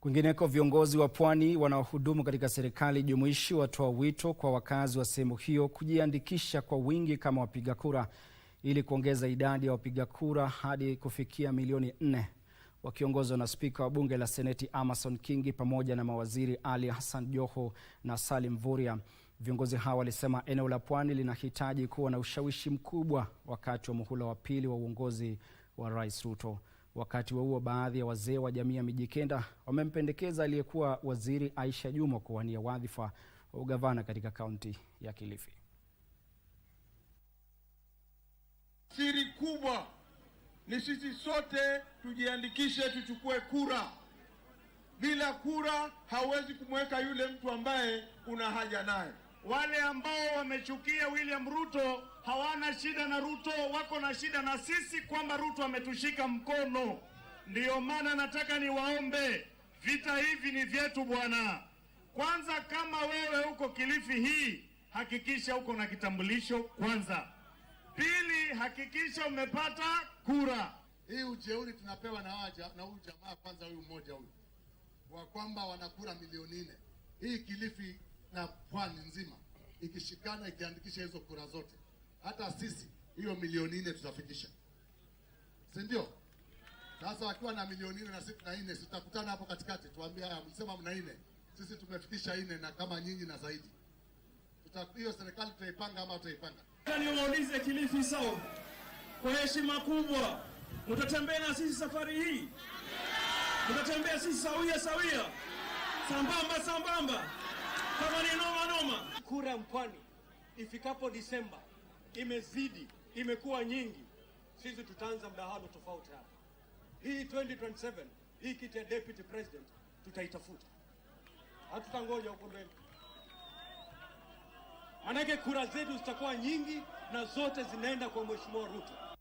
Kwingineko, viongozi wa Pwani wanaohudumu katika serikali jumuishi watoa wito kwa wakazi wa sehemu hiyo kujiandikisha kwa wingi kama wapiga kura ili kuongeza idadi ya wapiga kura hadi kufikia milioni 4. Wakiongozwa na Spika wa Bunge la Seneti Amason Kingi pamoja na mawaziri Ali Hassan Joho na Salim Mvurya, viongozi hawa walisema eneo la Pwani linahitaji kuwa na ushawishi mkubwa wakati wa muhula wa pili wa uongozi wa Rais Ruto. Wakati huo baadhi ya wazee wa jamii ya Mijikenda wamempendekeza aliyekuwa waziri Aisha Jumwa kuwania wadhifa wa ugavana katika kaunti ya Kilifi. Siri kubwa ni sisi sote tujiandikishe, tuchukue kura. Bila kura hauwezi kumweka yule mtu ambaye una haja naye. Wale ambao wamechukia William Ruto hawana shida na Ruto, wako na shida na sisi kwamba Ruto ametushika mkono. Ndiyo maana nataka niwaombe, vita hivi ni vyetu bwana. Kwanza, kama wewe uko Kilifi hii, hakikisha uko na kitambulisho kwanza. Pili, hakikisha umepata kura. Hii ujeuri tunapewa na huyu jamaa kwanza, huyu mmoja huyu, wa kwamba wanakura milioni 4. Hii Kilifi na Pwani nzima ikishikana ikiandikisha hizo kura zote, hata sisi hiyo milioni 4 tutafikisha, si ndio? Sasa wakiwa na milioni 4 na sisi na 4, tutakutana hapo katikati tuambie, haya msema mna 4, sisi tumefikisha 4 na kama nyinyi na zaidi. Hiyo serikali tutaipanga ama tutaipanga? Niwaulize Kilifi South, kwa heshima kubwa, mtatembea na sisi safari hii? Mtatembea sisi sawia sambamba kama ni noma? Kura Mpwani ifikapo Disemba imezidi, imekuwa nyingi. Sisi tutaanza mdahalo tofauti hapa. Hii 2027 hii kiti ya deputy president tutaitafuta, hatutangoja huko mbele. Manake kura zetu zitakuwa nyingi na zote zinaenda kwa Mheshimiwa Ruto.